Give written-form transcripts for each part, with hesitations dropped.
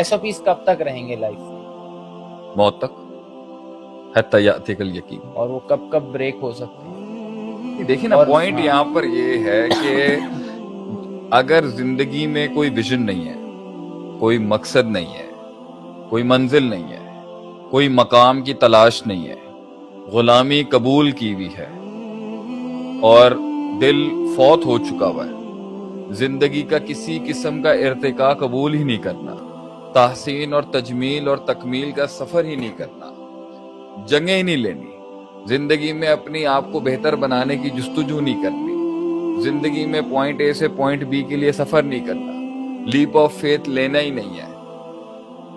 SOPs کب تک رہیں گے لائف میں؟ موت تک، حتی یأتی الیقین. اور وہ کب کب بریک ہو سکتے ہیں؟ دیکھیں نا، پوائنٹ یہاں پر یہ ہے کہ اگر زندگی میں کوئی ویژن نہیں ہے، کوئی مقصد نہیں ہے، کوئی منزل نہیں ہے، کوئی مقام کی تلاش نہیں ہے، غلامی قبول کی ہوئی ہے اور دل فوت ہو چکا ہوا ہے، زندگی کا کسی قسم کا ارتقاء قبول ہی نہیں کرنا، تحسین اور تجمیل اور تکمیل کا سفر ہی نہیں کرنا، جنگیں ہی نہیں لینی، زندگی میں اپنی آپ کو بہتر بنانے کی جستجو نہیں کرنی، زندگی میں پوائنٹ اے سے پوائنٹ بی کے لیے سفر نہیں کرنا، لیپ آف فیتھ لینا ہی نہیں ہے،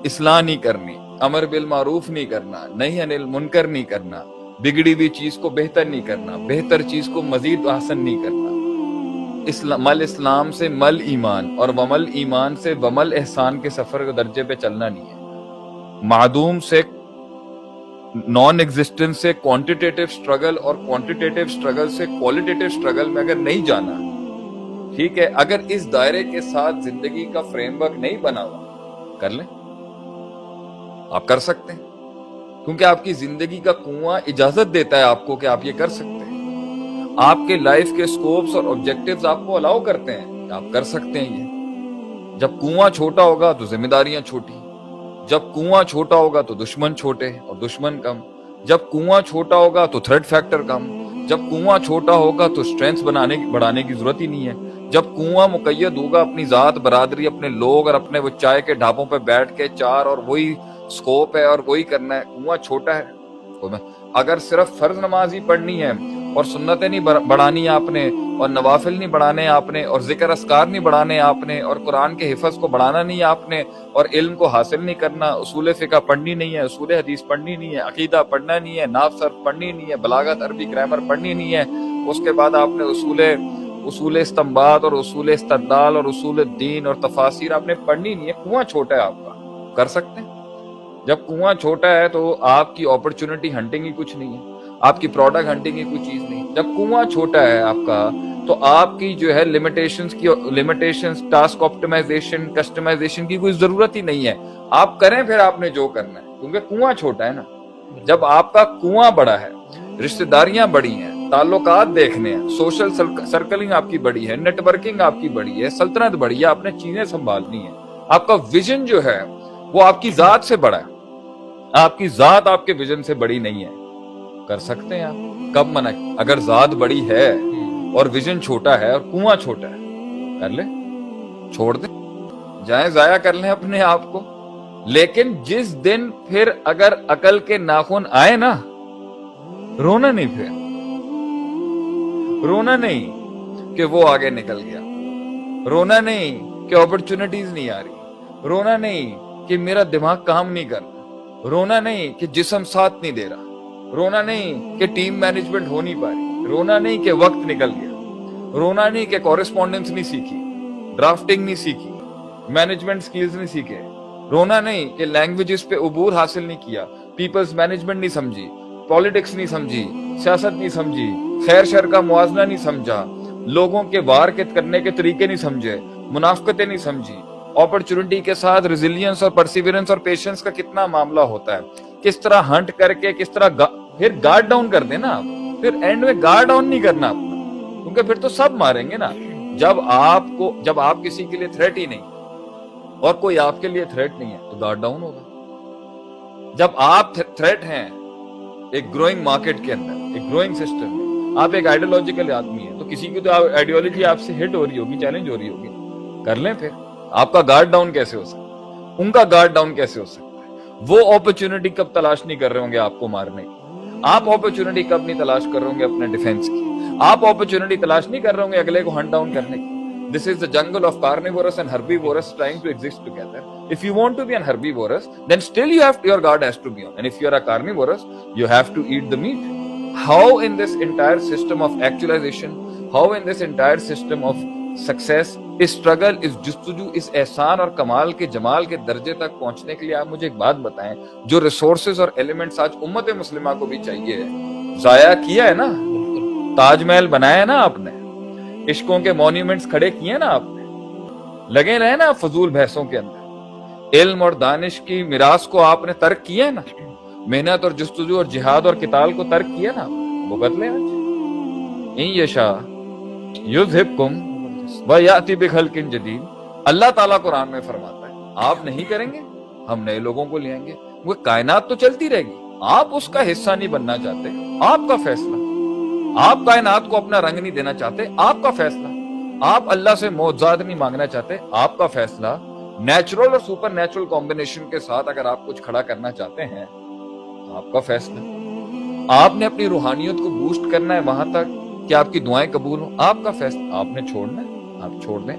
اصلاح نہیں کرنی، امر بالمعروف نہیں کرنا، نہی عن المنکر نہیں کرنا، بگڑی ہوئی چیز کو بہتر نہیں کرنا، بہتر چیز کو مزید احسن نہیں کرنا، مل اسلام سے مل ایمان اور ومل ایمان سے ومل احسان کے سفر کے درجے پہ چلنا نہیں ہے، معدوم سے نان ایگزسٹنس سے کوانٹیٹیو سٹرگل اور کوانٹیٹیو سٹرگل سے کوالٹیٹیو سٹرگل میں اگر نہیں جانا، ٹھیک ہے، اگر اس دائرے کے ساتھ زندگی کا فریم ورک نہیں بنا ہوا، کر لیں، آپ کر سکتے ہیں، کیونکہ آپ کی زندگی کا کنواں اجازت دیتا ہے آپ کو کہ آپ یہ کر سکتے ہیں، آپ کے لائف کے سکوپس اور آبجیکٹیوز آپ کو الاؤ کرتے ہیں کہ آپ کر سکتے ہیں یہ۔ جب کنواں چھوٹا ہوگا تو ذمہ داریاں چھوٹی، جب کنواں چھوٹا ہوگا تو دشمن چھوٹے اور دشمن کم، جب کنواں چھوٹا ہوگا تو تھریٹ فیکٹر کم، جب کنواں چھوٹا ہوگا تو سٹرینتھ بڑھانے کی ضرورت ہی نہیں ہے، جب کنواں مقید ہوگا اپنی ذات برادری، اپنے لوگ اور اپنے وہ چائے کے ڈھابوں پہ بیٹھ کے چار اور وہی سکوپ ہے اور وہی کرنا ہے، کنواں چھوٹا ہے۔ اگر صرف فرض نماز ہی پڑھنی ہے اور سنتیں نہیں بڑھانی آپ نے اور نوافل نہیں بڑھانے آپ نے اور ذکر اذکار نہیں بڑھانے آپ نے اور قرآن کے حفظ کو بڑھانا نہیں آپ نے اور علم کو حاصل نہیں کرنا، اصول فقہ پڑھنی نہیں ہے، اصول حدیث پڑھنی نہیں ہے، عقیدہ پڑھنا نہیں ہے، نحو صرف پڑھنی نہیں ہے، بلاغت عربی گرامر پڑھنی نہیں ہے، اس کے بعد آپ نے اصول استنباط اور اصول استدلال اور اصول الدین اور تفاسیر آپ نے پڑھنی نہیں ہے، کنواں چھوٹا ہے آپ کا، کر سکتے ہیں۔ جب کنواں چھوٹا ہے تو آپ کی اپرچونٹی ہنٹنگ ہی کچھ نہیں ہے، آپ کی پروڈکٹ ہنٹنگ ہی کوئی چیز نہیں۔ جب کنواں چھوٹا ہے آپ کا تو آپ کی جو ہے لیمیٹیشنز ٹاسک آپٹیمائزیشن کسٹمائزیشن کی کوئی ضرورت ہی نہیں ہے، آپ کریں پھر آپ نے جو کرنا ہے، کیونکہ کنواں چھوٹا ہے نا۔ جب آپ کا کنواں بڑا ہے، رشتہ داریاں بڑی ہیں، تعلقات دیکھنے ہیں، سوشل سرکلنگ آپ کی بڑی ہے، نیٹ ورکنگ آپ کی بڑی ہے، سلطنت بڑی ہے، آپ نے چیزیں سنبھالنی ہیں، آپ کا ویژن جو ہے وہ آپ کی ذات سے بڑا ہے، آپ کی ذات آپ کے ویژن سے بڑی نہیں ہے، کر سکتے ہیں آپ، کب منع؟ اگر ذات بڑی ہے اور ویژن چھوٹا ہے اور کنواں چھوٹا ہے، کر لیں، چھوڑ دیں، جائیں ضائع کر لیں اپنے آپ کو۔ لیکن جس دن پھر اگر عقل کے ناخن آئے نا، رونا نہیں، پھر رونا نہیں کہ وہ آگے نکل گیا، رونا نہیں کہ اپرچونٹیز نہیں آ رہی، رونا نہیں کہ میرا دماغ کام نہیں کر رہا، رونا نہیں کہ جسم ساتھ نہیں دے رہا، رونا نہیں کہ ٹیم مینجمنٹ ہو نہیں پا رہی، رونا نہیں کہ وقت نکل گیا، رونا نہیں کہ کورسپونڈنس نہیں سیکھی، ڈرافٹنگ نہیں سیکھی، مینجمنٹ سکلز نہیں سیکھے، رونا نہیں کہ لینگویجز پہ عبور حاصل نہیں کیا، پیپلز مینجمنٹ نہیں سمجھی، پالیٹکس نہیں سمجھی، سیاست نہیں سمجھی، خیر شر کا موازنہ نہیں سمجھا، لوگوں کے وار کے کرنے کے طریقے نہیں سمجھے، منافقتیں نہیں سمجھی، اپرچونٹی کے ساتھ ریزیلینس اور پرسیورنس اور پیشنس کا کتنا معاملہ ہوتا ہے، کس طرح ہنٹ کر کے کس طرح پھر گارڈ ڈاؤن کر دینا آپ، پھر اینڈ میں گارڈ ڈاؤن نہیں کرنا اپنا، کیونکہ پھر تو سب ماریں گے نا۔ جب آپ کسی کے لیے تھریٹ ہی نہیں اور کوئی آپ کے لیے تھریٹ نہیں ہے تو گارڈ ڈاؤن ہوگا۔ جب آپ تھریٹ ہیں ایک گروئنگ مارکیٹ کے اندر، ایک گروئنگ سسٹم میں، آپ ایک آئیڈیولوجیکل آدمی ہے تو کسی کی تو آئیڈیولوجی آپ سے ہٹ ہو رہی ہوگی، چیلنج ہو رہی ہوگی، کر لیں پھر۔ آپ کا گارڈ ڈاؤن کیسے ہو سکتا ہے؟ ان کا گارڈ ڈاؤن کیسے ہو سکتا ہے؟ وہ اپرچونٹی کب تلاش نہیں کر رہے ہوں گے آپ کو مارنے کی؟ آپ اپرچونٹی کب نہیں تلاش کر رہے ہوں گے اپنے ڈیفینس کی؟ آپ اپرچونٹی تلاش نہیں کر رہے ہوں گے اگلے کو ہنٹ ڈاؤن کرنے کی؟ This is the jungle of carnivorous and herbivorous trying to exist together. If you want to be an herbivorous, then still your guard has to be on. And if you are a carnivorous, you have to eat the meat. How in this entire system of actualization, how in this entire system of success, us struggle، اس جستجو، اس احسان اور کمال کے جمال کے درجے تک پہنچنے کے لیے آپ مجھے ایک بات بتائیں، جو ریسورسز اور ایلیمنٹس آج امت مسلمہ کو بھی چاہیے، ضائع کیا ہے نا، تاج محل بنایا ہے نا آپ نے، عشقوں کے مونیومنٹس کھڑے کیے نا آپ نے، لگے رہے نا فضول بحثوں کے اندر، علم اور دانش کی میراث کو آپ نے ترک کیا ہے نا, محنت اور جستجو اور جہاد اور قتال کو ترک کیا نا, وہ بدلے آج. ان یشاء یذہبکم ویأتی بخلق جدید. اللہ تعالیٰ قرآن میں فرماتا ہے آپ نہیں کریں گے, ہم نئے لوگوں کو لے آئیں گے. وہ کائنات تو چلتی رہے گی, آپ اس کا حصہ نہیں بننا چاہتے, آپ کا فیصلہ. آپ کائنات کو اپنا رنگ نہیں دینا چاہتے, آپ کا فیصلہ. آپ اللہ سے معجزات نہیں مانگنا چاہتے, آپ کا فیصلہ. نیچرل اور سپر نیچرل کمبینیشن کے ساتھ اگر آپ کچھ کھڑا کرنا چاہتے ہیں, آپ کا فیصلہ. آپ نے اپنی روحانیت کو بوسٹ کرنا ہے وہاں تک کہ آپ کی دعائیں قبول ہوں, آپ کا فیصلہ. آپ نے چھوڑنا ہے, آپ چھوڑ دیں.